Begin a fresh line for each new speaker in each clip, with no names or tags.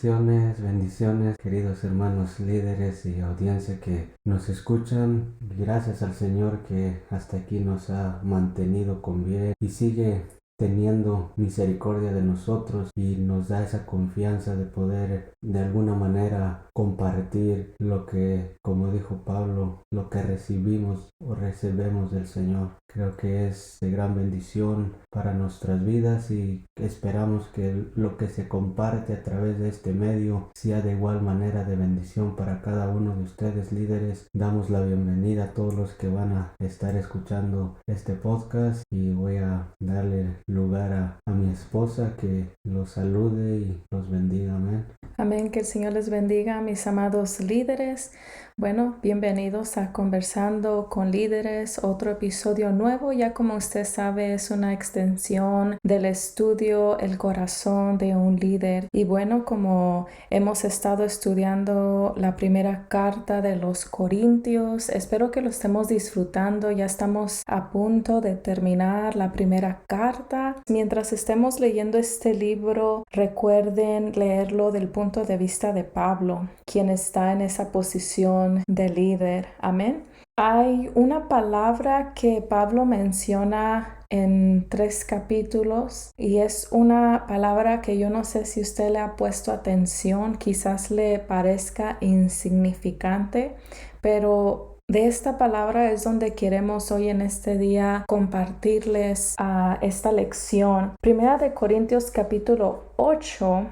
Bendiciones, queridos hermanos líderes y audiencia que nos escuchan. Gracias al Señor que hasta aquí nos ha mantenido con bien y sigue teniendo misericordia de nosotros y nos da esa confianza de poder de alguna manera compartir lo que, como dijo Pablo, lo que recibimos o recebemos del Señor. Creo que es de gran bendición para nuestras vidas y esperamos que lo que se comparte a través de este medio sea de igual manera de bendición para cada uno de ustedes líderes. Damos la bienvenida a todos los que van a estar escuchando este podcast y voy a darle lugar a mi esposa que los salude y los bendiga. Amén.
Amén, que el Señor les bendiga, mis amados líderes. Bueno, bienvenidos a Conversando con Líderes, otro episodio nuevo. Ya como usted sabe, es una extensión del estudio El corazón de un líder. Y bueno, como hemos estado estudiando la primera carta de los Corintios, espero que lo estemos disfrutando. Ya estamos a punto de terminar la primera carta. Mientras estemos leyendo este libro, recuerden leerlo del punto de vista de Pablo, quien está en esa posición de líder. Amén. Hay una palabra que Pablo menciona en 3 capítulos y es una palabra que yo no sé si usted le ha puesto atención, quizás le parezca insignificante, pero de esta palabra es donde queremos hoy en este día compartirles esta lección. Primera de Corintios capítulo 8,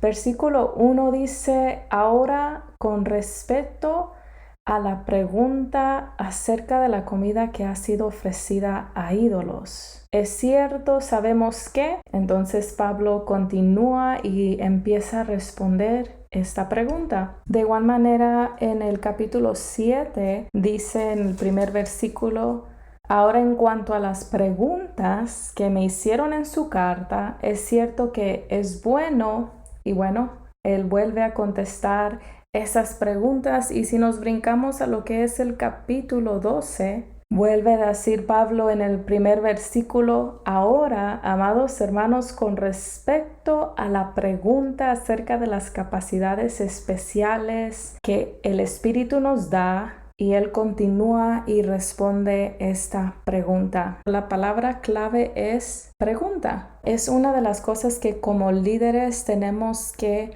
versículo 1 dice: ahora con respecto a la pregunta acerca de la comida que ha sido ofrecida a ídolos. ¿Es cierto? ¿Sabemos qué? Entonces Pablo continúa y empieza a responder esta pregunta. De igual manera, en el capítulo 7 dice en el primer versículo: ahora en cuanto a las preguntas que me hicieron en su carta, es cierto que es bueno, y bueno, él vuelve a contestar esas preguntas. Y si nos brincamos a lo que es el capítulo 12, vuelve a decir Pablo en el primer versículo: ahora, amados hermanos, con respecto a la pregunta acerca de las capacidades especiales que el Espíritu nos da. Y él continúa y responde esta pregunta. La palabra clave es pregunta. Es una de las cosas que como líderes tenemos que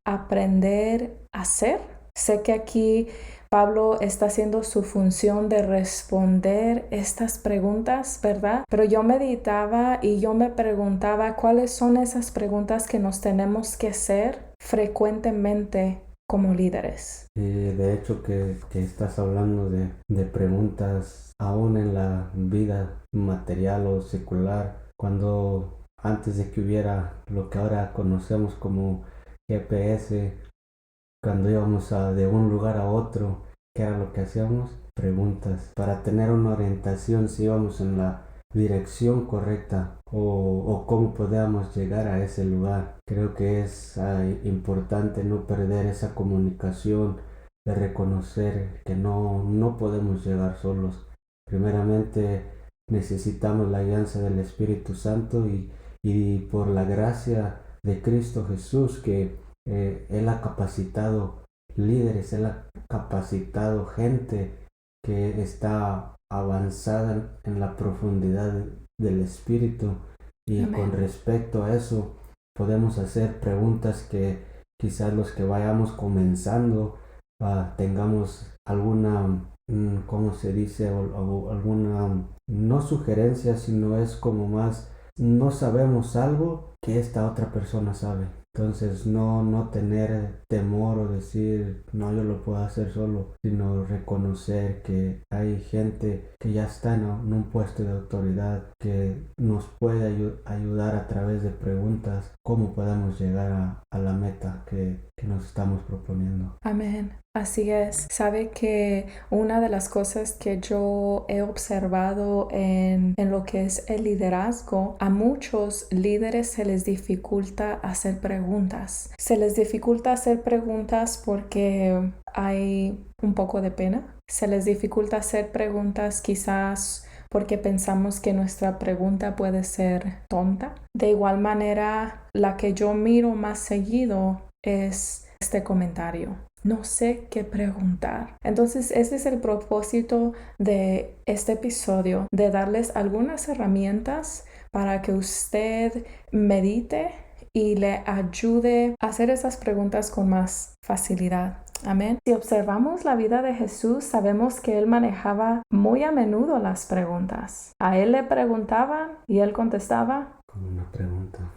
aprender a hacer. Sé que aquí Pablo está haciendo su función de responder estas preguntas, ¿verdad? Pero yo meditaba y yo me preguntaba cuáles son esas preguntas que nos tenemos que hacer frecuentemente como líderes.
De hecho que estás hablando de preguntas aún en la vida material o secular, cuando antes de que hubiera lo que ahora conocemos como GPS, cuando íbamos de un lugar a otro, ¿qué era lo que hacíamos? Preguntas para tener una orientación si íbamos en la dirección correcta o cómo podíamos llegar a ese lugar. Creo que es importante no perder esa comunicación, de reconocer que no podemos llegar solos. Primeramente necesitamos la alianza del Espíritu Santo y por la gracia de Cristo Jesús que Él ha capacitado líderes, Él ha capacitado gente que está avanzada en la profundidad del Espíritu y
Amén.
con respecto a eso podemos hacer preguntas que quizás los que vayamos comenzando tengamos alguna, ¿cómo se dice? O alguna, no sugerencia, sino es como más, no sabemos algo que esta otra persona sabe. Entonces no tener temor o decir, no, yo lo puedo hacer solo, sino reconocer que hay gente que ya está en un puesto de autoridad que nos puede ayudar a través de preguntas, cómo podemos llegar a la meta que nos estamos proponiendo.
Amén. Así es. Sabe que una de las cosas que yo he observado en lo que es el liderazgo, a muchos líderes se les dificulta hacer preguntas. Se les dificulta hacer preguntas porque hay un poco de pena. Se les dificulta hacer preguntas quizás porque pensamos que nuestra pregunta puede ser tonta. De igual manera, la que yo miro más seguido es este comentario. No sé qué preguntar. Entonces, ese es el propósito de este episodio, de darles algunas herramientas para que usted medite y le ayude a hacer esas preguntas con más facilidad. Amén. Si observamos la vida de Jesús, sabemos que él manejaba muy a menudo las preguntas. A él le preguntaban y él contestaba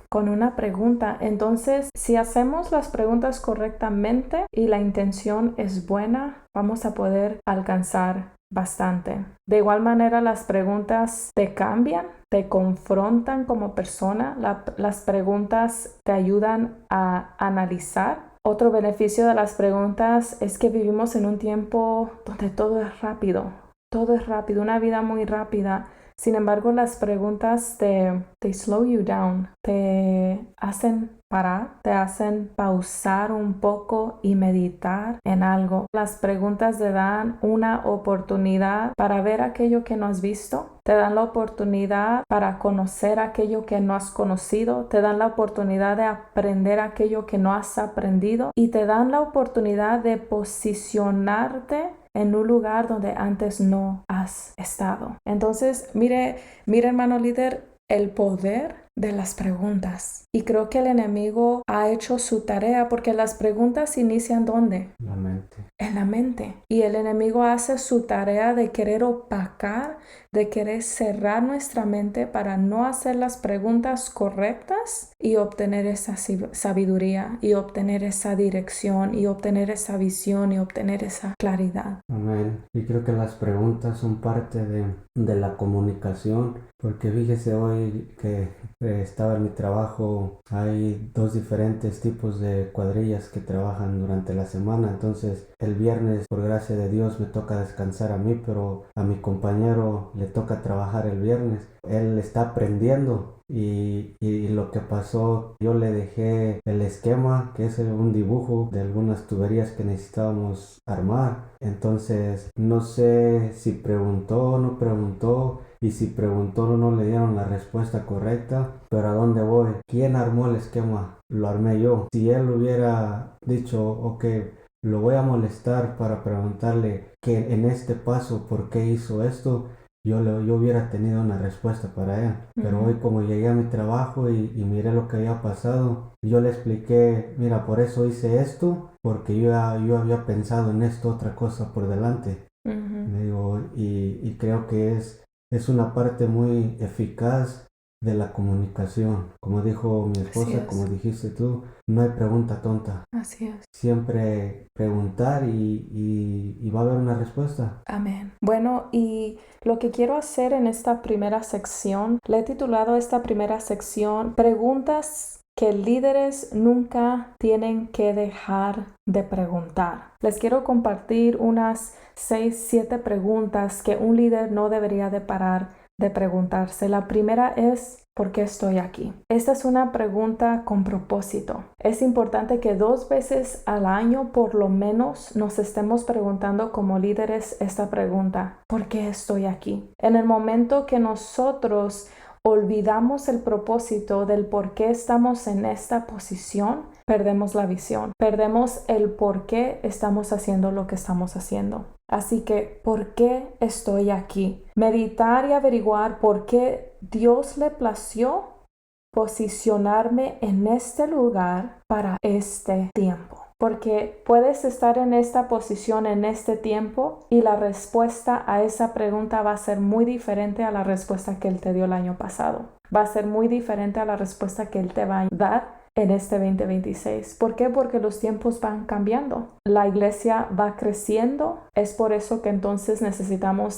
con una pregunta. Entonces, si hacemos las preguntas correctamente y la intención es buena, vamos a poder alcanzar bastante. De igual manera, las preguntas te cambian, te confrontan como persona. Las preguntas te ayudan a analizar. Otro beneficio de las preguntas es que vivimos en un tiempo donde todo es rápido, una vida muy rápida. Sin embargo, las preguntas te slow you down, te hacen parar, te hacen pausar un poco y meditar en algo. Las preguntas te dan una oportunidad para ver aquello que no has visto, te dan la oportunidad para conocer aquello que no has conocido, te dan la oportunidad de aprender aquello que no has aprendido y te dan la oportunidad de posicionarte en un lugar donde antes no has estado. Entonces, mire hermano líder, el poder de las preguntas. Y creo que el enemigo ha hecho su tarea porque las preguntas inician ¿dónde?
La mente.
En la mente. Y el enemigo hace su tarea de querer opacar, de querer cerrar nuestra mente para no hacer las preguntas correctas y obtener esa sabiduría y obtener esa dirección y obtener esa visión y obtener esa claridad.
Amén. Y creo que las preguntas son parte de la comunicación, porque fíjese hoy que estaba en mi trabajo, hay 2 diferentes tipos de cuadrillas que trabajan durante la semana. Entonces el viernes, por gracia de Dios, me toca descansar a mí, pero a mi compañero le toca trabajar el viernes. Él está aprendiendo. Y lo que pasó, yo le dejé el esquema, que es un dibujo de algunas tuberías que necesitábamos armar. Entonces no sé si preguntó o no preguntó, y si preguntó no le dieron la respuesta correcta. Pero ¿a dónde voy? ¿Quién armó el esquema? Lo armé yo. Si él hubiera dicho, ok, lo voy a molestar para preguntarle que en este paso por qué hizo esto, yo hubiera tenido una respuesta para él. Pero hoy, como llegué a mi trabajo y miré lo que había pasado, yo le expliqué, mira, por eso hice esto, porque yo había pensado en esto, otra cosa por delante. Me digo, y creo que es una parte muy eficaz de la comunicación. Como dijo mi esposa, como dijiste tú, no hay pregunta tonta.
Así es.
Siempre preguntar y va a haber una respuesta.
Amén. Bueno, y lo que quiero hacer en esta primera sección, le he titulado esta primera sección Preguntas que líderes nunca tienen que dejar de preguntar. Les quiero compartir unas 6-7 preguntas que un líder no debería de parar de preguntarse. La primera es, ¿por qué estoy aquí? Esta es una pregunta con propósito. Es importante que 2 veces al año por lo menos nos estemos preguntando como líderes esta pregunta, ¿por qué estoy aquí? En el momento que nosotros olvidamos el propósito del por qué estamos en esta posición, perdemos la visión, perdemos el por qué estamos haciendo lo que estamos haciendo. Así que, ¿por qué estoy aquí? Meditar y averiguar por qué Dios le plació posicionarme en este lugar para este tiempo. Porque puedes estar en esta posición en este tiempo y la respuesta a esa pregunta va a ser muy diferente a la respuesta que Él te dio el año pasado. Va a ser muy diferente a la respuesta que Él te va a dar en este 2026. ¿Por qué? Porque los tiempos van cambiando. La iglesia va creciendo. Es por eso que entonces necesitamos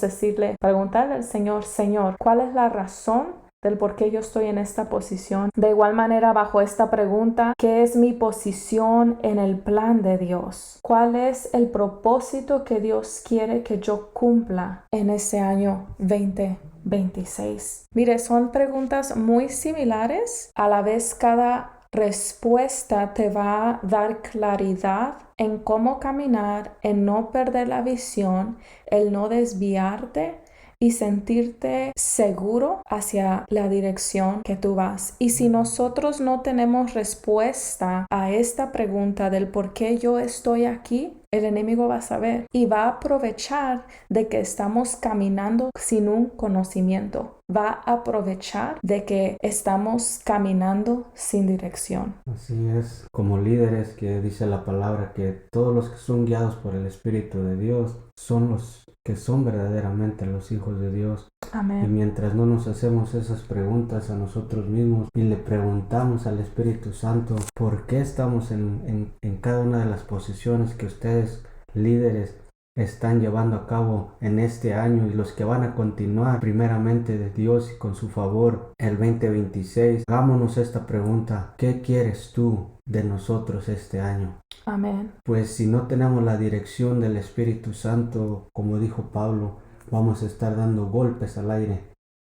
preguntarle al Señor, Señor, ¿cuál es la razón del por qué yo estoy en esta posición? De igual manera, bajo esta pregunta, ¿qué es mi posición en el plan de Dios? ¿Cuál es el propósito que Dios quiere que yo cumpla en ese año 2026? Mire, son preguntas muy similares. A la vez, cada respuesta te va a dar claridad en cómo caminar, en no perder la visión, el no desviarte y sentirte seguro hacia la dirección que tú vas. Y si nosotros no tenemos respuesta a esta pregunta del por qué yo estoy aquí, el enemigo va a saber y va a aprovechar de que estamos caminando sin un conocimiento. Va a aprovechar de que estamos caminando sin dirección.
Así es, como líderes que dice la palabra que todos los que son guiados por el Espíritu de Dios son los que son verdaderamente los hijos de Dios. Y
Amén.
mientras no nos hacemos esas preguntas a nosotros mismos y le preguntamos al Espíritu Santo por qué estamos en cada una de las posiciones que ustedes, líderes, están llevando a cabo en este año y los que van a continuar primeramente de Dios y con su favor el 2026, hagámonos esta pregunta: ¿qué quieres tú de nosotros este año?
Amén.
Pues si no tenemos la dirección del Espíritu Santo, como dijo Pablo, vamos a estar dando golpes al aire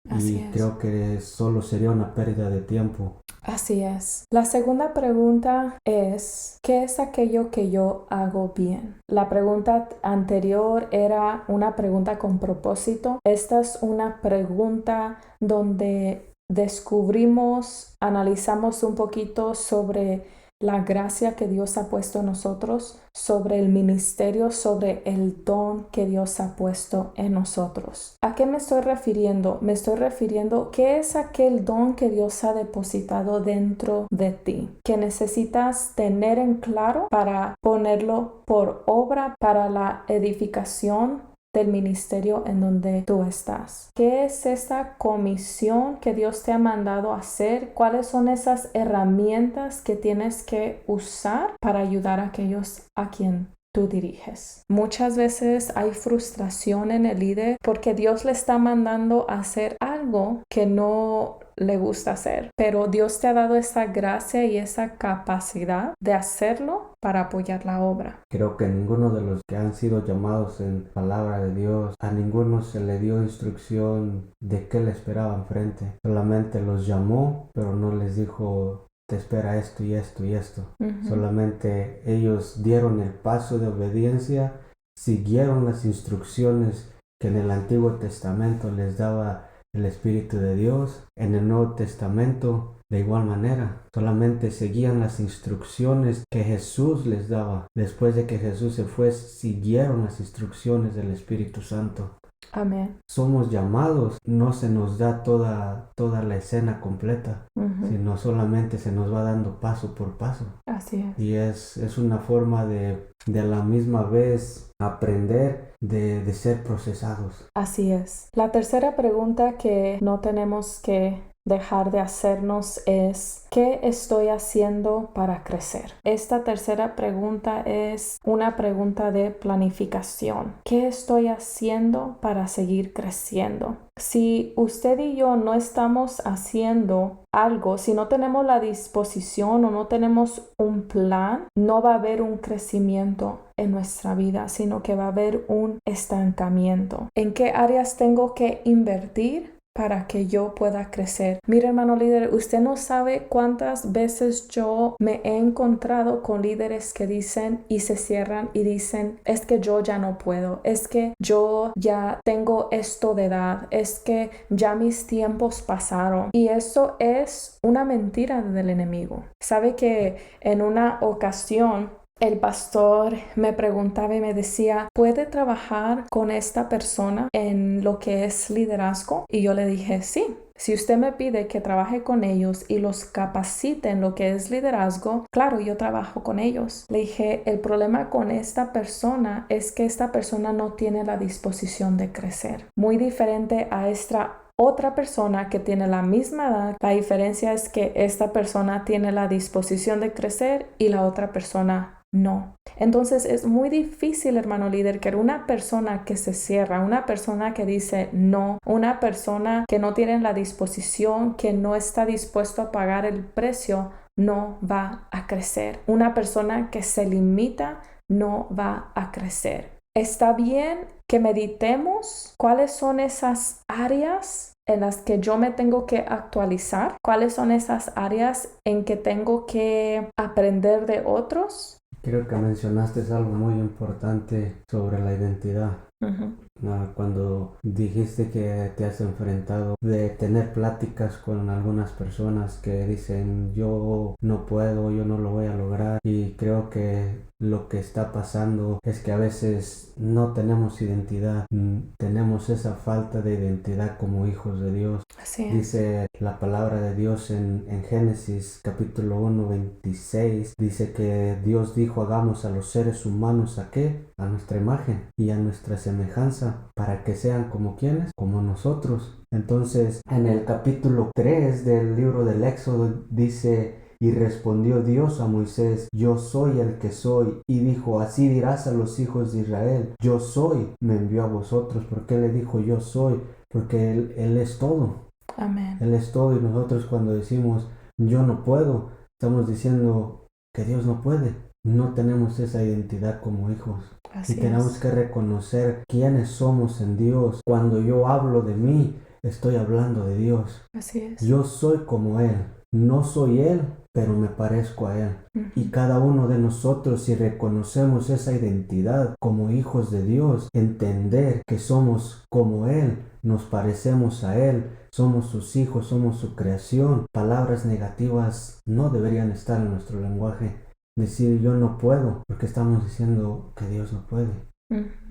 Así
y
es.
creo que solo sería una pérdida de tiempo.
Así es. La segunda pregunta es, ¿qué es aquello que yo hago bien? La pregunta anterior era una pregunta con propósito. Esta es una pregunta donde descubrimos, analizamos un poquito sobre la gracia que Dios ha puesto en nosotros, sobre el ministerio, sobre el don que Dios ha puesto en nosotros. ¿A qué me estoy refiriendo? Me estoy refiriendo ¿qué es aquel don que Dios ha depositado dentro de ti? Que necesitas tener en claro para ponerlo por obra para la edificación del ministerio en donde tú estás. ¿Qué es esta comisión que Dios te ha mandado a hacer? ¿Cuáles son esas herramientas que tienes que usar para ayudar a aquellos a quien tú diriges? Muchas veces hay frustración en el líder porque Dios le está mandando a hacer algo que no le gusta hacer, pero Dios te ha dado esa gracia y esa capacidad de hacerlo para apoyar la obra.
Creo que ninguno de los que han sido llamados en palabra de Dios, a ninguno se le dio instrucción de qué le esperaba enfrente. Solamente los llamó, pero no les dijo: te espera esto y esto y esto. Solamente ellos dieron el paso de obediencia, siguieron las instrucciones que en el Antiguo Testamento les daba el Espíritu de Dios. En el Nuevo Testamento de igual manera, solamente seguían las instrucciones que Jesús les daba. Después de que Jesús se fue, siguieron las instrucciones del Espíritu Santo.
Amén.
Somos llamados, no se nos da toda la escena completa, sino solamente se nos va dando paso por paso.
Así es.
Y es una forma de a la misma vez aprender de ser procesados.
Así es. La tercera pregunta que no tenemos que dejar de hacernos es ¿qué estoy haciendo para crecer? Esta tercera pregunta es una pregunta de planificación. ¿Qué estoy haciendo para seguir creciendo? Si usted y yo no estamos haciendo algo, si no tenemos la disposición o no tenemos un plan, no va a haber un crecimiento en nuestra vida, sino que va a haber un estancamiento. ¿En qué áreas tengo que invertir para que yo pueda crecer? Mire, hermano líder, usted no sabe cuántas veces yo me he encontrado con líderes que dicen y se cierran y dicen: es que yo ya no puedo, es que yo ya tengo esto de edad, es que ya mis tiempos pasaron. Y eso es una mentira del enemigo. Sabe que en una ocasión el pastor me preguntaba y me decía: ¿puede trabajar con esta persona en lo que es liderazgo? Y yo le dije: sí. Si usted me pide que trabaje con ellos y los capacite en lo que es liderazgo, claro, yo trabajo con ellos. Le dije: el problema con esta persona es que esta persona no tiene la disposición de crecer. Muy diferente a esta otra persona que tiene la misma edad. La diferencia es que esta persona tiene la disposición de crecer y la otra persona no. Entonces es muy difícil, hermano líder, que una persona que se cierra, una persona que dice no, una persona que no tiene la disposición, que no está dispuesto a pagar el precio, no va a crecer. Una persona que se limita no va a crecer. Está bien que meditemos cuáles son esas áreas en las que yo me tengo que actualizar, cuáles son esas áreas en que tengo que aprender de otros.
Creo que mencionaste algo muy importante sobre la identidad. cuando dijiste que te has enfrentado de tener pláticas con algunas personas que dicen yo no puedo, yo no lo voy a lograr, y creo que lo que está pasando es que a veces no tenemos identidad, tenemos esa falta de identidad como hijos de Dios.
Así es.
Dice la palabra de Dios en Génesis capítulo 1:26, dice que Dios dijo hagamos a los seres humanos ¿a qué? A nuestra imagen y a nuestra semejanza, para que sean como quienes, como nosotros. Entonces en el capítulo 3 del libro del Éxodo dice: y respondió Dios a Moisés, yo soy el que soy. Y dijo, así dirás a los hijos de Israel, yo soy, me envió a vosotros. ¿Por qué le dijo yo soy? Porque Él es todo.
Amén.
Él es todo, y nosotros cuando decimos yo no puedo, estamos diciendo que Dios no puede. No tenemos esa identidad como hijos.
Así
Y tenemos
es.
que reconocer quiénes somos en Dios. Cuando yo hablo de mí, estoy hablando de Dios.
Así es.
Yo soy como Él. No soy Él, pero me parezco a Él. Y cada uno de nosotros, si reconocemos esa identidad como hijos de Dios, entender que somos como Él, nos parecemos a Él, somos sus hijos, somos su creación. Palabras negativas no deberían estar en nuestro lenguaje. Decir yo no puedo, porque estamos diciendo que Dios no puede.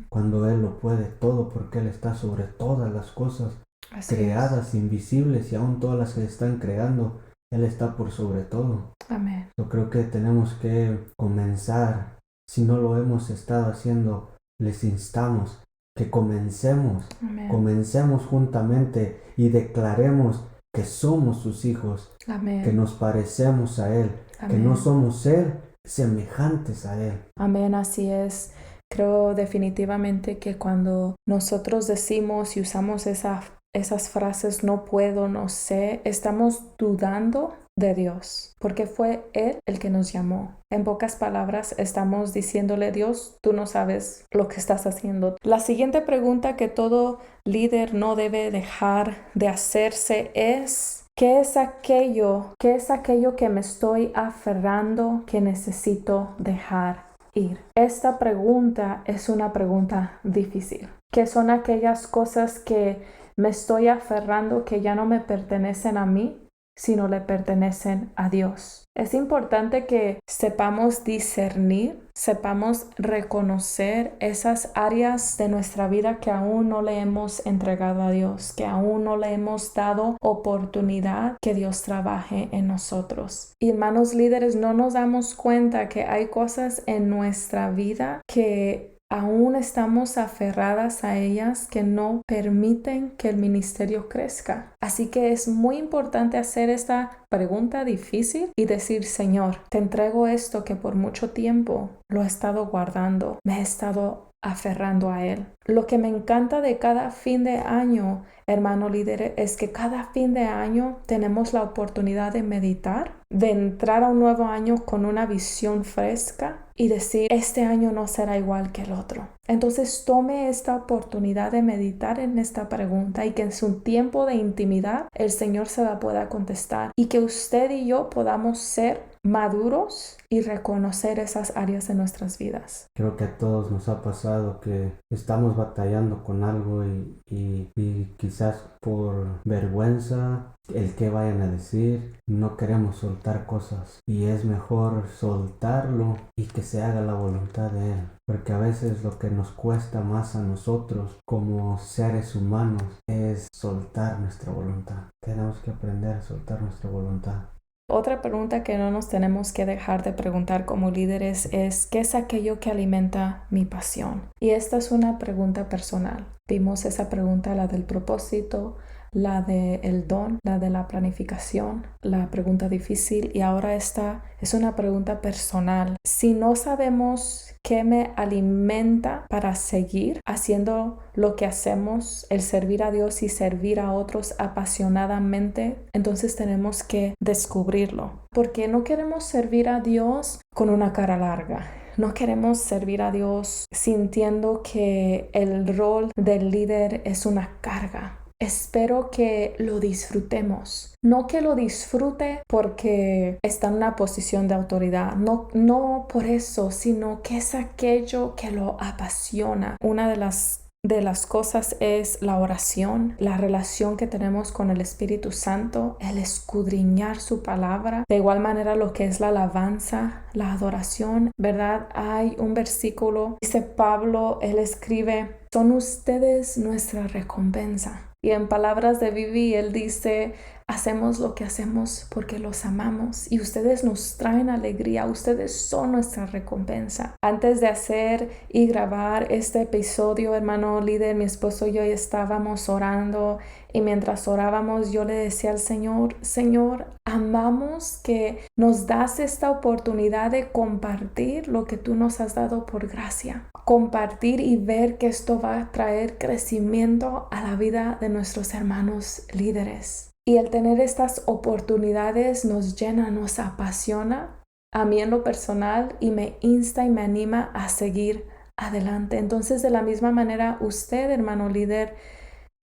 Cuando Él lo puede todo, porque Él está sobre todas las cosas. Así creadas, invisibles, y aún todas las que se están creando, Él está por sobre todo.
Amén.
Yo creo que tenemos que comenzar. Si no lo hemos estado haciendo, les instamos que comencemos.
Amén.
Comencemos juntamente y declaremos que somos sus hijos.
Amén.
Que nos parecemos a Él. Amén. Que no somos Él, semejantes a Él.
Amén, así es. Creo definitivamente que cuando nosotros decimos y usamos esas frases no puedo, no sé, estamos dudando de Dios, porque fue Él el que nos llamó. En pocas palabras, estamos diciéndole, Dios, tú no sabes lo que estás haciendo. La siguiente pregunta que todo líder no debe dejar de hacerse es: ¿qué es aquello que me estoy aferrando que necesito dejar ir? Esta pregunta es una pregunta difícil. ¿Qué son aquellas cosas que me estoy aferrando que ya no me pertenecen a mí, sino le pertenecen a Dios? Es importante que sepamos discernir, sepamos reconocer esas áreas de nuestra vida que aún no le hemos entregado a Dios, que aún no le hemos dado oportunidad que Dios trabaje en nosotros. Y hermanos líderes, no nos damos cuenta que hay cosas en nuestra vida que aún estamos aferradas a ellas, que no permiten que el ministerio crezca. Así que es muy importante hacer esta pregunta difícil y decir, Señor, te entrego esto que por mucho tiempo lo he estado guardando, me he estado aferrando a Él. Lo que me encanta de cada fin de año, hermano líder, es que cada fin de año tenemos la oportunidad de meditar, de entrar a un nuevo año con una visión fresca y decir, este año no será igual que el otro. Entonces tome esta oportunidad de meditar en esta pregunta y que en su tiempo de intimidad el Señor se la pueda contestar y que usted y yo podamos ser maduros y reconocer esas áreas de nuestras vidas.
Creo que a todos nos ha pasado que estamos batallando con algo y quizás por vergüenza, el que vayan a decir, no queremos soltar cosas, y es mejor soltarlo y que se haga la voluntad de Él, porque a veces lo que nos cuesta más a nosotros como seres humanos es soltar nuestra voluntad. Tenemos que aprender a soltar nuestra voluntad.
Otra pregunta que no nos tenemos que dejar de preguntar como líderes es: ¿qué es aquello que alimenta mi pasión? Y esta es una pregunta personal. Vimos esa pregunta, la del propósito, la del don, la de la planificación, la pregunta difícil, y ahora esta es una pregunta personal. Si no sabemos qué me alimenta para seguir haciendo lo que hacemos, el servir a Dios y servir a otros apasionadamente, entonces tenemos que descubrirlo, porque no queremos servir a Dios con una cara larga. No queremos servir a Dios sintiendo que el rol del líder es una carga. Espero que lo disfrutemos. No que lo disfrute porque está en una posición de autoridad. No por eso, sino que es aquello que lo apasiona. Una de las de las cosas es la oración, la relación que tenemos con el Espíritu Santo, el escudriñar su palabra. De igual manera lo que es la alabanza, la adoración, ¿verdad? Hay un versículo, dice Pablo, él escribe, son ustedes nuestra recompensa. Y en palabras de Vivi, él dice, hacemos lo que hacemos porque los amamos y ustedes nos traen alegría, ustedes son nuestra recompensa. Antes de hacer y grabar este episodio, hermano líder, mi esposo y yo estábamos orando y mientras orábamos yo le decía al Señor, Señor, amamos que nos das esta oportunidad de compartir lo que tú nos has dado por gracia. Compartir y ver que esto va a traer crecimiento a la vida de nuestros hermanos líderes. Y el tener estas oportunidades nos llena, nos apasiona a mí en lo personal y me insta y me anima a seguir adelante. Entonces, de la misma manera, usted, hermano líder,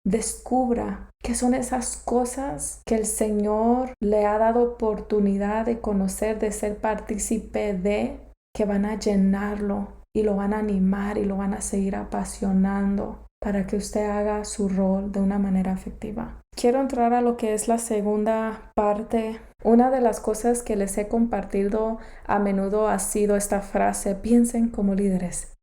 descubra qué son esas cosas que el Señor le ha dado oportunidad de conocer, de ser partícipe de, que van a llenarlo y lo van a animar y lo van a seguir apasionando para que usted haga su rol de una manera efectiva. Quiero entrar a lo que es la segunda parte. Una de las cosas que les he compartido a menudo ha sido esta frase, piensen como líderes,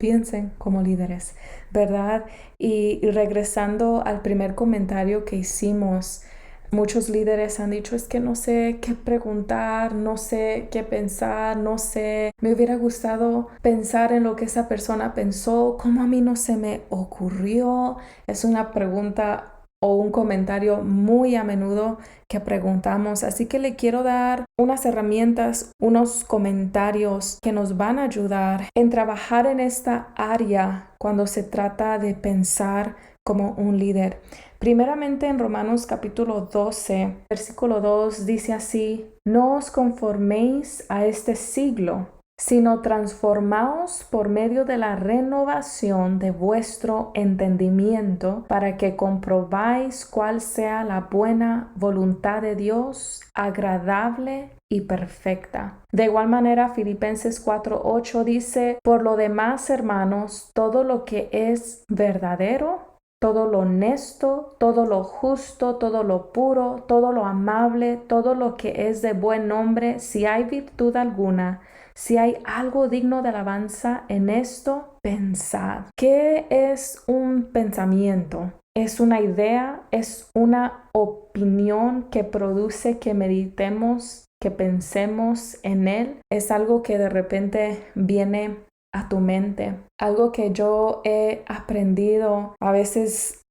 ¿verdad? Y regresando al primer comentario que hicimos, muchos líderes han dicho, es que no sé qué preguntar, no sé qué pensar, no sé, me hubiera gustado pensar en lo que esa persona pensó, ¿cómo a mí no se me ocurrió? Es una pregunta o un comentario muy a menudo que preguntamos. Así que le quiero dar unas herramientas, unos comentarios que nos van a ayudar en trabajar en esta área cuando se trata de pensar como un líder. Primeramente en Romanos capítulo 12, versículo 2 dice así, no os conforméis a este siglo, sino transformaos por medio de la renovación de vuestro entendimiento para que comprobáis cuál sea la buena voluntad de Dios, agradable y perfecta. De igual manera, Filipenses 4:8 dice, por lo demás, hermanos, todo lo que es verdadero, todo lo honesto, todo lo justo, todo lo puro, todo lo amable, todo lo que es de buen nombre, si hay virtud alguna, si hay algo digno de alabanza, en esto pensad. ¿Qué es un pensamiento? Es una idea, es una opinión que produce que meditemos, que pensemos en él. Es algo que de repente viene a tu mente. Algo que yo he aprendido, a veces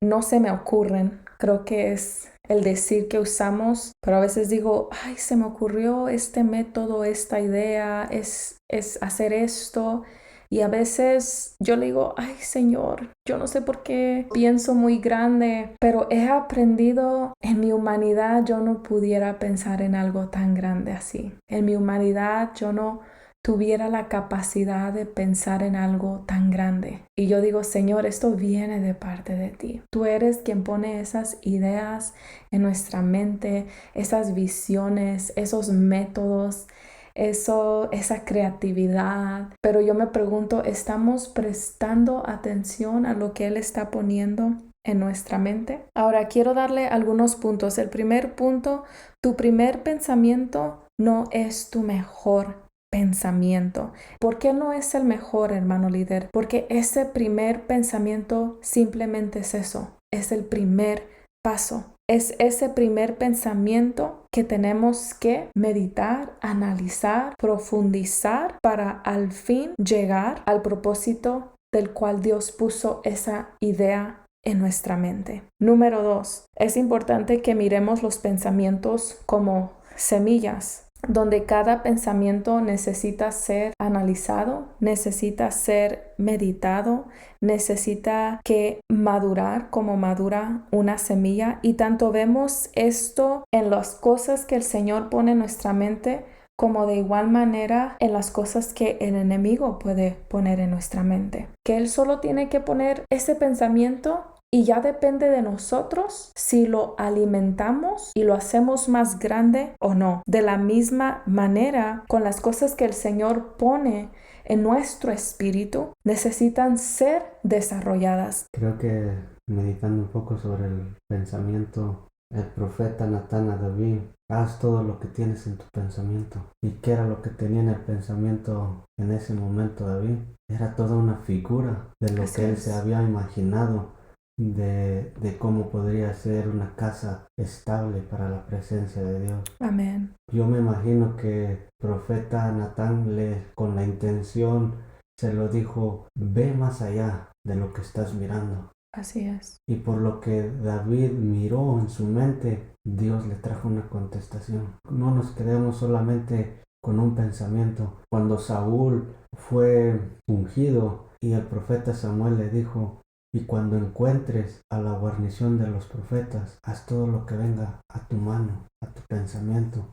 no se me ocurren. Creo que es el decir que usamos, pero a veces digo, ay, se me ocurrió este método, esta idea, es hacer esto. Y a veces yo le digo, ay, Señor, yo no sé por qué pienso muy grande, pero he aprendido en mi humanidad yo no pudiera pensar en algo tan grande así. En mi humanidad yo no tuviera la capacidad de pensar en algo tan grande. Y yo digo, Señor, esto viene de parte de ti. Tú eres quien pone esas ideas en nuestra mente, esas visiones, esos métodos, esa creatividad. Pero yo me pregunto, ¿estamos prestando atención a lo que Él está poniendo en nuestra mente? Ahora quiero darle algunos puntos. El primer punto, tu primer pensamiento no es tu mejor pensamiento. ¿Por qué no es el mejor, hermano líder? Porque ese primer pensamiento simplemente es eso, es el primer paso. Es ese primer pensamiento que tenemos que meditar, analizar, profundizar para al fin llegar al propósito del cual Dios puso esa idea en nuestra mente. Número 2, es importante que miremos los pensamientos como semillas, donde cada pensamiento necesita ser analizado, necesita ser meditado, necesita que madurar como madura una semilla. Y tanto vemos esto en las cosas que el Señor pone en nuestra mente, como de igual manera en las cosas que el enemigo puede poner en nuestra mente. Que Él solo tiene que poner ese pensamiento y ya depende de nosotros si lo alimentamos y lo hacemos más grande o no. De la misma manera, con las cosas que el Señor pone en nuestro espíritu, necesitan ser desarrolladas.
Creo que meditando un poco sobre el pensamiento, el profeta Natán a David, haz todo lo que tienes en tu pensamiento. ¿Y qué era lo que tenía en el pensamiento en ese momento David? Era toda una figura de lo que él se había imaginado, de cómo podría ser una casa estable para la presencia de Dios.
Amén.
Yo me imagino que el profeta Natán con la intención se lo dijo, ve más allá de lo que estás mirando.
Así es.
Y por lo que David miró en su mente, Dios le trajo una contestación. No nos quedemos solamente con un pensamiento. Cuando Saúl fue ungido y el profeta Samuel le dijo, y cuando encuentres a la guarnición de los profetas, haz todo lo que venga a tu mano, a tu pensamiento,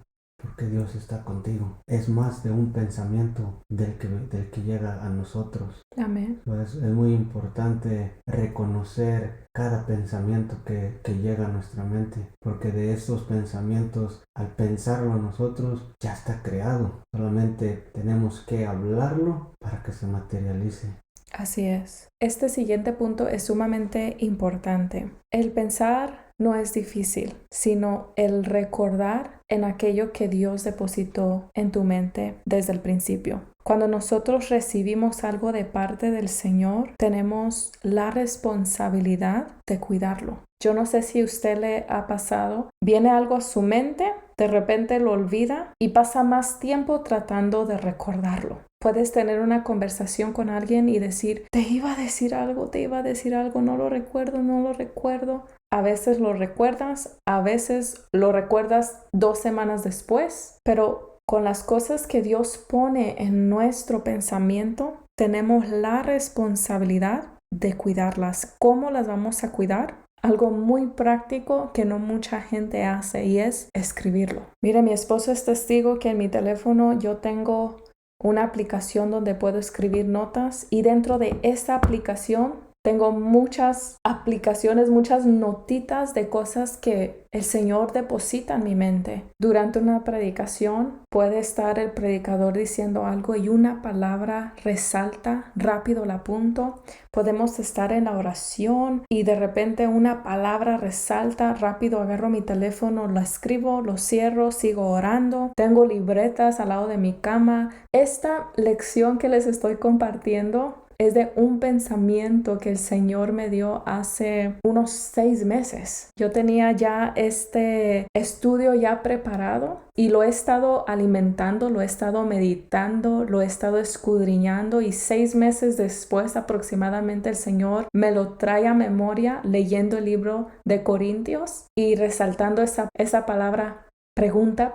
porque Dios está contigo. Es más de un pensamiento del que llega a nosotros.
Amén.
Pues es muy importante reconocer cada pensamiento que llega a nuestra mente, porque de estos pensamientos, al pensarlo nosotros, ya está creado. Solamente tenemos que hablarlo para que se materialice.
Así es. Este siguiente punto es sumamente importante. El pensar no es difícil, sino el recordar en aquello que Dios depositó en tu mente desde el principio. Cuando nosotros recibimos algo de parte del Señor, tenemos la responsabilidad de cuidarlo. Yo no sé si a usted le ha pasado, viene algo a su mente, de repente lo olvida y pasa más tiempo tratando de recordarlo. Puedes tener una conversación con alguien y decir, te iba a decir algo, no lo recuerdo. A veces lo recuerdas, a veces lo recuerdas 2 semanas después, pero con las cosas que Dios pone en nuestro pensamiento, tenemos la responsabilidad de cuidarlas. ¿Cómo las vamos a cuidar? Algo muy práctico que no mucha gente hace y es escribirlo. Mire, mi esposo es testigo que en mi teléfono yo tengo una aplicación donde puedo escribir notas y dentro de esta aplicación tengo muchas aplicaciones, muchas notitas de cosas que el Señor deposita en mi mente. Durante una predicación puede estar el predicador diciendo algo y una palabra resalta, rápido la apunto. Podemos estar en la oración y de repente una palabra resalta, rápido agarro mi teléfono, lo escribo, lo cierro, sigo orando. Tengo libretas al lado de mi cama. Esta lección que les estoy compartiendo es de un pensamiento que el Señor me dio hace unos 6 meses. Yo tenía ya este estudio ya preparado y lo he estado alimentando, lo he estado meditando, lo he estado escudriñando y 6 meses después aproximadamente el Señor me lo trae a memoria leyendo el libro de Corintios y resaltando esa palabra pregunta.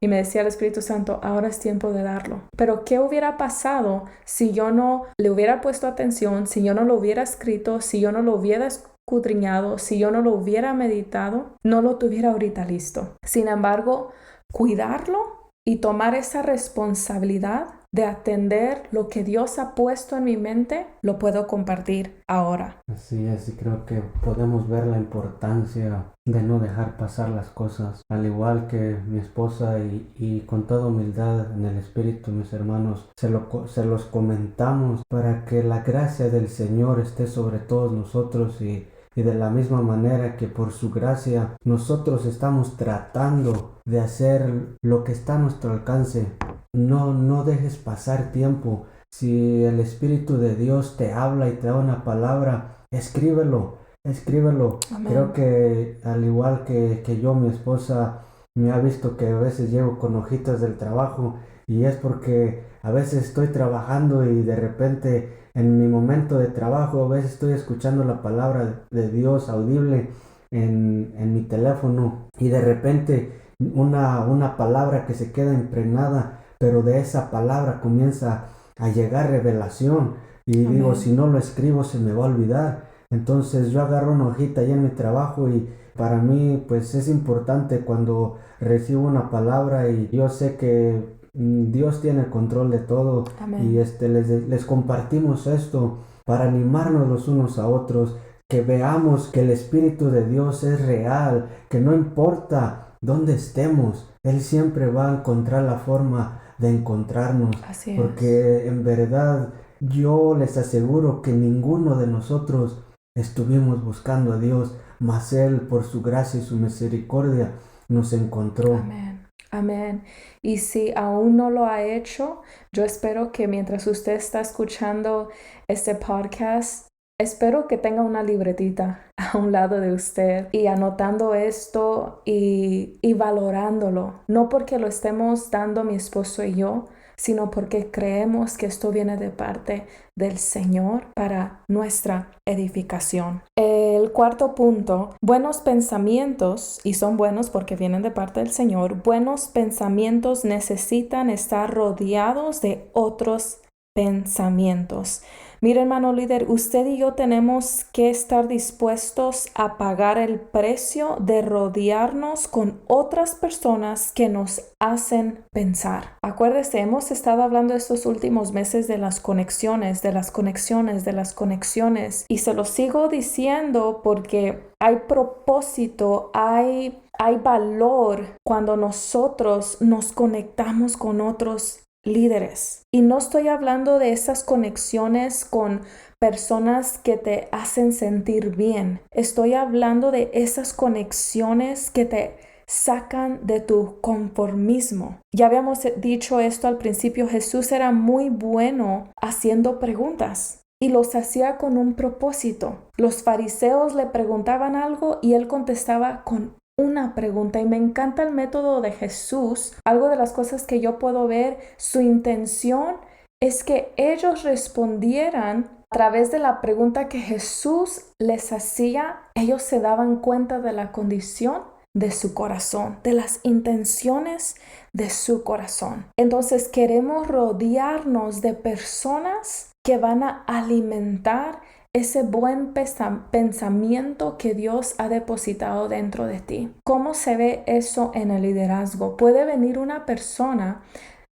Y me decía el Espíritu Santo, ahora es tiempo de darlo. Pero ¿qué hubiera pasado si yo no le hubiera puesto atención, si yo no lo hubiera escrito, si yo no lo hubiera escudriñado, si yo no lo hubiera meditado? No lo tuviera ahorita listo. Sin embargo, cuidarlo y tomar esa responsabilidad de atender lo que Dios ha puesto en mi mente, lo puedo compartir ahora.
Así es, y creo que podemos ver la importancia de no dejar pasar las cosas, al igual que mi esposa y con toda humildad en el espíritu, mis hermanos, se los comentamos para que la gracia del Señor esté sobre todos nosotros y de la misma manera que por su gracia nosotros estamos tratando de hacer lo que está a nuestro alcance. No dejes pasar tiempo. Si el Espíritu de Dios te habla y te da una palabra, escríbelo.
Amén.
Creo que al igual que yo, mi esposa me ha visto que a veces llego con hojitas del trabajo y es porque a veces estoy trabajando y de repente en mi momento de trabajo a veces estoy escuchando la palabra de Dios audible en mi teléfono y de repente una palabra que se queda impregnada, pero de esa palabra comienza a llegar revelación y
Amén.
digo, si no lo escribo se me va a olvidar. Entonces yo agarro una hojita ahí en mi trabajo y para mí pues es importante cuando recibo una palabra y yo sé que Dios tiene el control de todo.
Amén.
Y les compartimos esto para animarnos los unos a otros. que veamos que el Espíritu de Dios es real, que no importa dónde estemos, Él siempre va a encontrar la forma de encontrarnos.
Así es.
Porque en verdad yo les aseguro que ninguno de nosotros estuvimos buscando a Dios, mas Él por su gracia y su misericordia nos encontró.
Amén. Amén. Y si aún no lo ha hecho, yo espero que mientras usted está escuchando este podcast, espero que tenga una libretita a un lado de usted y anotando esto y valorándolo. No porque lo estemos dando mi esposo y yo, sino porque creemos que esto viene de parte del Señor para nuestra edificación. El cuarto punto, buenos pensamientos, y son buenos porque vienen de parte del Señor, buenos pensamientos necesitan estar rodeados de otros pensamientos. Mire, hermano líder, usted y yo tenemos que estar dispuestos a pagar el precio de rodearnos con otras personas que nos hacen pensar. Acuérdese, hemos estado hablando estos últimos meses de las conexiones, de las conexiones, de las conexiones. Y se lo sigo diciendo porque hay propósito, hay valor cuando nosotros nos conectamos con otros líderes. Y no estoy hablando de esas conexiones con personas que te hacen sentir bien. Estoy hablando de esas conexiones que te sacan de tu conformismo. Ya habíamos dicho esto al principio, Jesús era muy bueno haciendo preguntas. Y los hacía con un propósito. Los fariseos le preguntaban algo y él contestaba con una pregunta. Y me encanta el método de Jesús. Algo de las cosas que yo puedo ver, su intención es que ellos respondieran a través de la pregunta que Jesús les hacía. Ellos se daban cuenta de la condición de su corazón, de las intenciones de su corazón. Entonces queremos rodearnos de personas que van a alimentar ese buen pensamiento que Dios ha depositado dentro de ti. ¿Cómo se ve eso en el liderazgo? Puede venir una persona,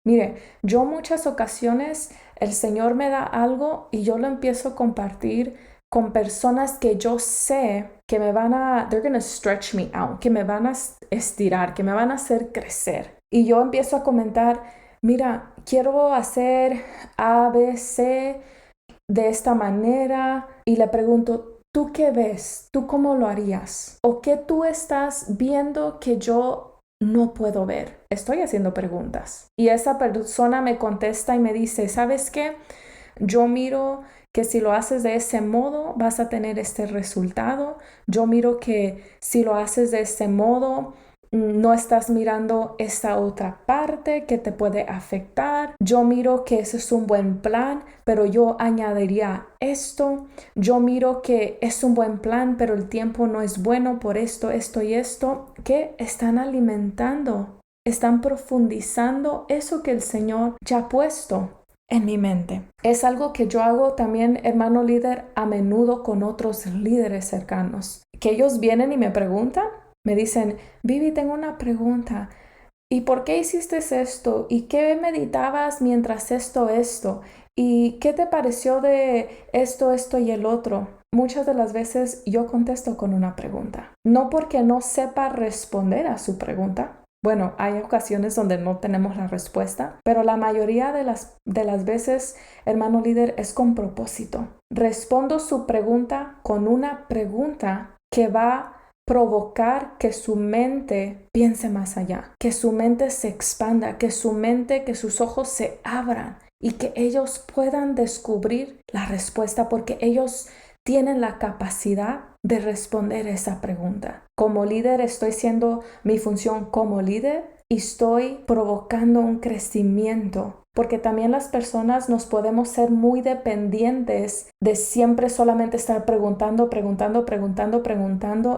mire, yo muchas ocasiones el Señor me da algo y yo lo empiezo a compartir con personas que yo sé que me van a, they're gonna stretch me out, que me van a estirar, que me van a hacer crecer. Y yo empiezo a comentar, mira, quiero hacer A, B, C de esta manera y le pregunto, ¿tú qué ves? ¿Tú cómo lo harías? ¿O qué tú estás viendo que yo no puedo ver? Estoy haciendo preguntas. Y esa persona me contesta y me dice, ¿sabes qué? Yo miro que si lo haces de ese modo vas a tener este resultado. Yo miro que si lo haces de ese modo no estás mirando esa otra parte que te puede afectar. Yo miro que ese es un buen plan, pero yo añadiría esto. Yo miro que es un buen plan, pero el tiempo no es bueno por esto, esto y esto. Que están alimentando, están profundizando eso que el Señor ya ha puesto en mi mente. Es algo que yo hago también, hermano líder, a menudo con otros líderes cercanos. Que ellos vienen y me preguntan, me dicen, Vivi, tengo una pregunta. ¿Y por qué hiciste esto? ¿Y qué meditabas mientras esto? ¿Y qué te pareció de esto y el otro? Muchas de las veces yo contesto con una pregunta. No porque no sepa responder a su pregunta. Bueno, hay ocasiones donde no tenemos la respuesta, pero la mayoría de las veces, hermano líder, es con propósito. Respondo su pregunta con una pregunta que va a provocar que su mente piense más allá, que su mente se expanda, que sus ojos se abran y que ellos puedan descubrir la respuesta porque ellos tienen la capacidad de responder esa pregunta. Como líder estoy haciendo mi función como líder y estoy provocando un crecimiento. Porque también las personas nos podemos ser muy dependientes de siempre solamente estar preguntando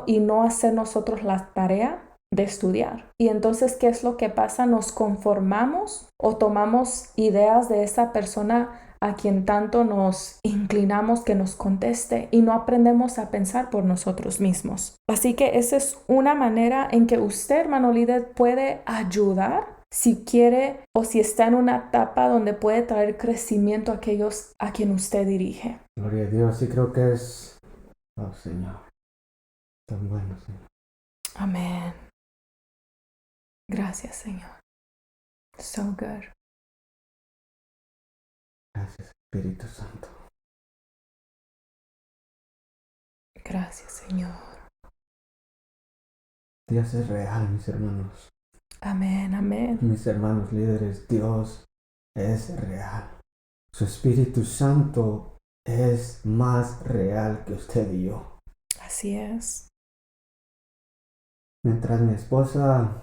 y no hacer nosotros la tarea de estudiar. Y entonces, ¿qué es lo que pasa? Nos conformamos o tomamos ideas de esa persona a quien tanto nos inclinamos que nos conteste y no aprendemos a pensar por nosotros mismos. Así que esa es una manera en que usted, hermano líder, puede ayudar si quiere o si está en una etapa donde puede traer crecimiento a aquellos a quien usted dirige.
Gloria a Dios, sí creo que es Oh, Señor, tan bueno, Señor.
Amén. Gracias, Señor. So good.
Gracias, Espíritu Santo.
Gracias, Señor.
Dios es real, mis hermanos.
Amén, amén.
Mis hermanos líderes, Dios es real. Su Espíritu Santo es más real que usted y yo.
Así es.
Mientras mi esposa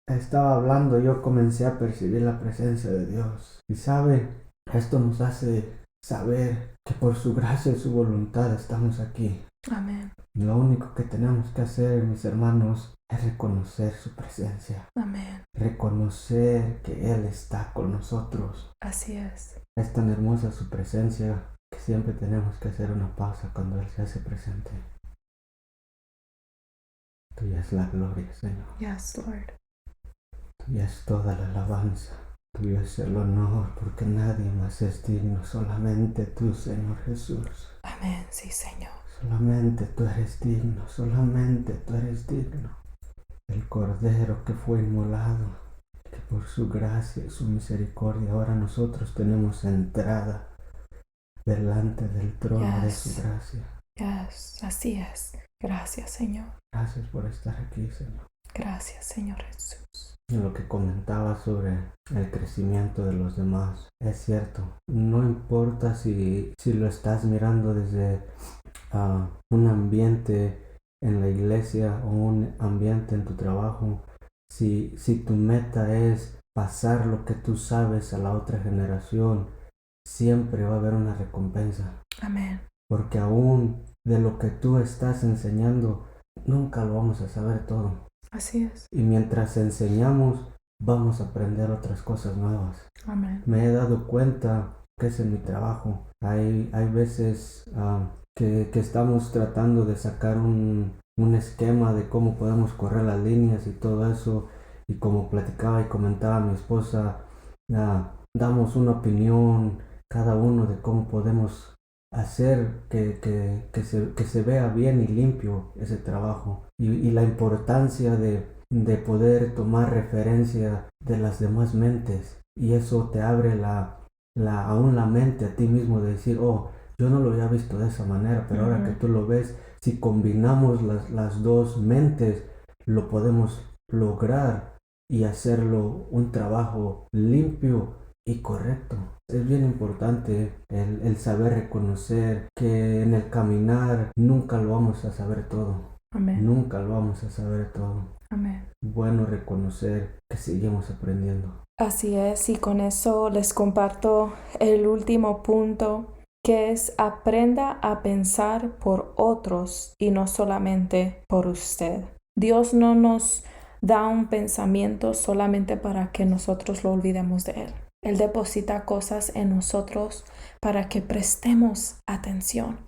estaba hablando, yo comencé a percibir la presencia de Dios. Y sabe, esto nos hace saber que por su gracia y su voluntad estamos aquí.
Amén.
Lo único que tenemos que hacer, mis hermanos, es reconocer su presencia.
Amén.
Reconocer que Él está con nosotros.
Así es.
Es tan hermosa su presencia que siempre tenemos que hacer una pausa cuando Él se hace presente. Tuya es la gloria, Señor.
Yes, Lord.
Tuya es toda la alabanza. Tuyo es el honor, porque nadie más es digno, solamente tú, Señor Jesús.
Amén, sí, Señor.
Solamente tú eres digno, solamente tú eres digno. El Cordero que fue inmolado, que por su gracia y su misericordia ahora nosotros tenemos entrada delante del trono de su gracia.
Yes, así es. Gracias, Señor.
Gracias por estar aquí, Señor.
Gracias, Señor Jesús.
Lo que comentaba sobre el crecimiento de los demás es cierto. No importa si lo estás mirando desde un ambiente en la iglesia o un ambiente en tu trabajo. Si tu meta es pasar lo que tú sabes a la otra generación, siempre va a haber una recompensa.
Amén.
Porque aún de lo que tú estás enseñando, nunca lo vamos a saber todo.
Así es.
Y mientras enseñamos, vamos a aprender otras cosas nuevas.
Amén.
Me he dado cuenta que es en mi trabajo. Hay veces que estamos tratando de sacar un esquema de cómo podemos correr las líneas y todo eso. Y como platicaba y comentaba mi esposa, damos una opinión cada uno de cómo podemos hacer que se vea bien y limpio ese trabajo. Y la importancia de poder tomar referencia de las demás mentes. Y eso te abre aún la mente a ti mismo de decir, oh, yo no lo había visto de esa manera, pero ahora que tú lo ves, si combinamos las dos mentes, lo podemos lograr y hacerlo un trabajo limpio y correcto. Es bien importante el saber reconocer que en el caminar nunca lo vamos a saber todo.
Amén.
Nunca lo vamos a saber todo.
Amén.
Bueno reconocer que seguimos aprendiendo.
Así es, y con eso les comparto el último punto, que es aprenda a pensar por otros y no solamente por usted. Dios no nos da un pensamiento solamente para que nosotros lo olvidemos de Él. Él deposita cosas en nosotros para que prestemos atención.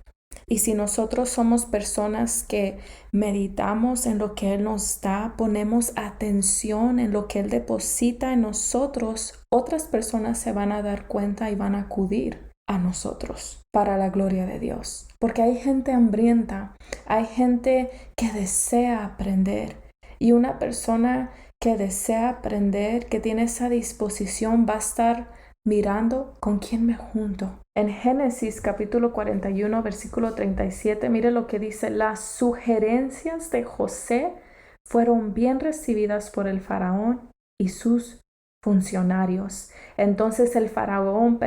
Y si nosotros somos personas que meditamos en lo que Él nos da, ponemos atención en lo que Él deposita en nosotros, otras personas se van a dar cuenta y van a acudir a nosotros para la gloria de Dios. Porque hay gente hambrienta, hay gente que desea aprender. Y una persona que desea aprender, que tiene esa disposición, va a estar mirando con quién me junto. En Génesis capítulo 41, versículo 37, mire lo que dice: las sugerencias de José fueron bien recibidas por el faraón y sus funcionarios. Entonces el faraón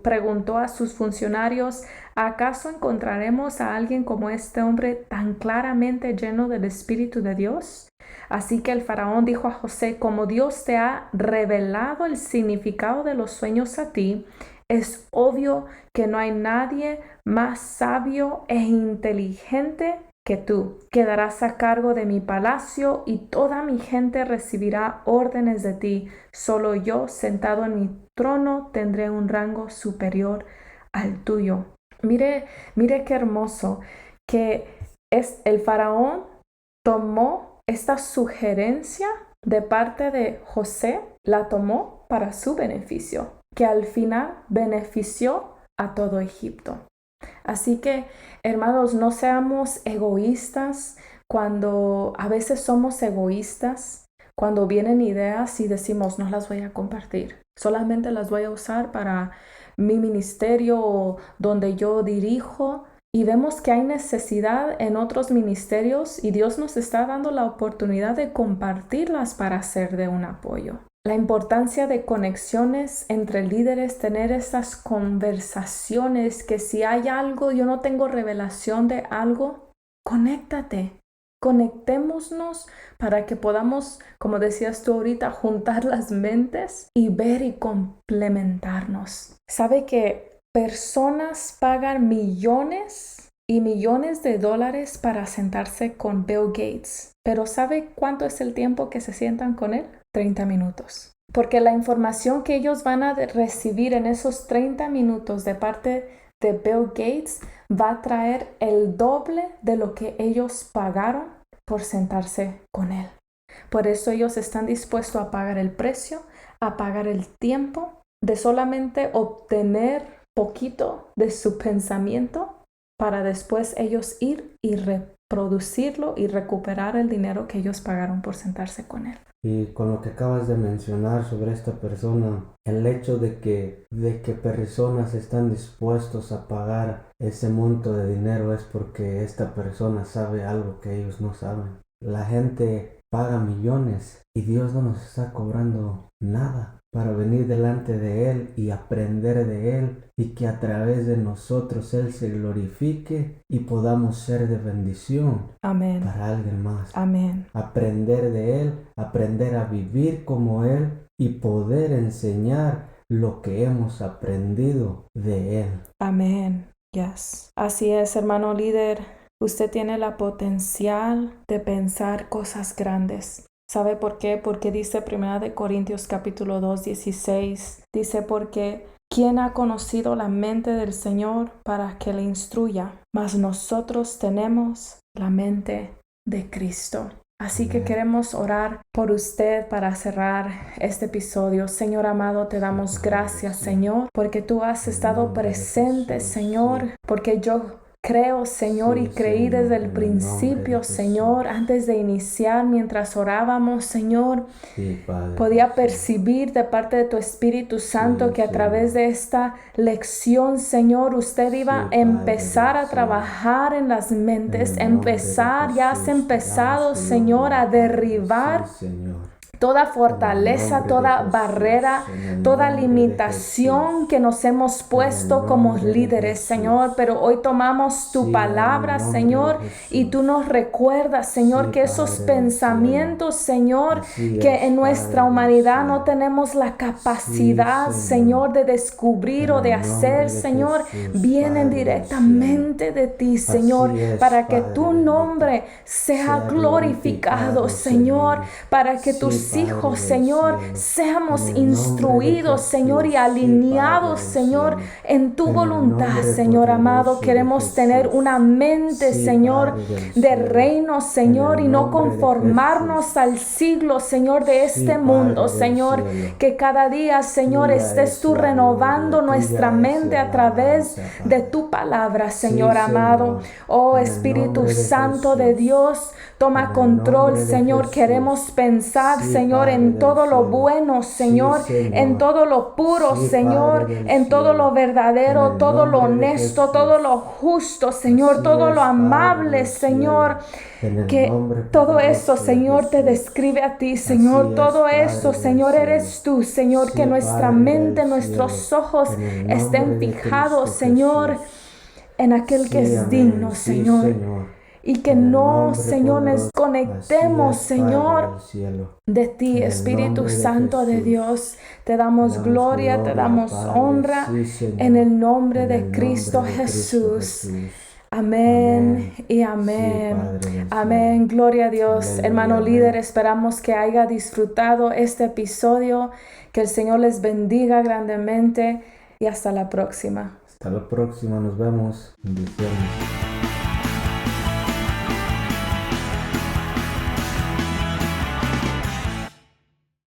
preguntó a sus funcionarios: ¿acaso encontraremos a alguien como este hombre tan claramente lleno del Espíritu de Dios? Así que el faraón dijo a José: como Dios te ha revelado el significado de los sueños a ti, es obvio que no hay nadie más sabio e inteligente que tú. Quedarás a cargo de mi palacio y toda mi gente recibirá órdenes de ti. Solo yo, sentado en mi trono, tendré un rango superior al tuyo. Mire qué hermoso que es el faraón tomó esta sugerencia de parte de José, la tomó para su beneficio, que al final benefició a todo Egipto. Así que, hermanos, no seamos egoístas cuando a veces somos egoístas, cuando vienen ideas y decimos, no las voy a compartir, solamente las voy a usar para mi ministerio o donde yo dirijo. Y vemos que hay necesidad en otros ministerios y Dios nos está dando la oportunidad de compartirlas para ser de un apoyo. La importancia de conexiones entre líderes, tener esas conversaciones que si hay algo, yo no tengo revelación de algo, conéctate. Conectémonos para que podamos, como decías tú ahorita, juntar las mentes y ver y complementarnos. ¿Sabe que personas pagan millones y millones de dólares para sentarse con Bill Gates? Pero ¿sabe cuánto es el tiempo que se sientan con él? 30 minutos. Porque la información que ellos van a recibir en esos 30 minutos de parte de Bill Gates va a traer el doble de lo que ellos pagaron por sentarse con él. Por eso ellos están dispuestos a pagar el precio, a pagar el tiempo de solamente obtener poquito de su pensamiento para después ellos ir y reproducirlo y recuperar el dinero que ellos pagaron por sentarse con él.
Y con lo que acabas de mencionar sobre esta persona, el hecho de que personas están dispuestos a pagar ese monto de dinero es porque esta persona sabe algo que ellos no saben. La gente paga millones y Dios no nos está cobrando nada para venir delante de Él y aprender de Él y que a través de nosotros Él se glorifique y podamos ser de bendición.
Amén.
Para alguien más.
Amén.
Aprender de Él, aprender a vivir como Él y poder enseñar lo que hemos aprendido de Él.
Amén. Yes. Así es, hermano líder. Usted tiene la potencial de pensar cosas grandes. ¿Sabe por qué? Porque dice 1 Corintios capítulo 2, 16. Dice, porque ¿quién ha conocido la mente del Señor para que le instruya? Mas nosotros tenemos la mente de Cristo. Así que queremos orar por usted para cerrar este episodio. Señor amado, te damos gracias, Señor, porque tú has estado presente, Señor, porque yo creo, Señor, y creí desde el principio, Señor, antes de iniciar, mientras orábamos, Señor, podía percibir de parte de tu Espíritu Santo que a través de esta lección, Señor, usted iba a empezar a trabajar en las mentes, ya has empezado, Señor, a derribar toda fortaleza, toda barrera, toda limitación que nos hemos puesto como líderes, Señor. Pero hoy tomamos tu palabra, Señor, y tú nos recuerdas, Señor, que esos pensamientos, Señor, que en nuestra humanidad no tenemos la capacidad, Señor, de descubrir o de hacer, Señor, vienen directamente de ti, Señor, para que tu nombre sea glorificado, Señor, para que tus hijos, Señor, seamos instruidos, Señor, y alineados, Señor, en tu voluntad, Señor amado. Queremos tener una mente, Señor, de reino, Señor, y no conformarnos al siglo, Señor, de este mundo, Señor. Que cada día, Señor, estés tú renovando nuestra mente a través de tu palabra, Señor amado. Oh Espíritu Santo de Dios, toma control, Señor. Queremos pensar, Señor, en todo lo bueno, Señor, en todo lo puro, Señor, en todo lo verdadero, todo lo honesto, todo lo justo, Señor, todo lo amable, Señor. Que todo eso, Señor, te describe a ti, Señor. Todo eso, Señor, eres tú, Señor. Que nuestra mente, nuestros ojos estén fijados, Señor, en aquel que es digno, Señor. Y que no, Señor, nos conectemos, Señor, de ti, Espíritu Santo de Dios. Te damos gloria, te damos honra en el nombre de Cristo Jesús. Amén y amén. Amén. Gloria a Dios. Hermano líder, esperamos que haya disfrutado este episodio. Que el Señor les bendiga grandemente y hasta la próxima.
Hasta la próxima. Nos vemos. Bendiciones.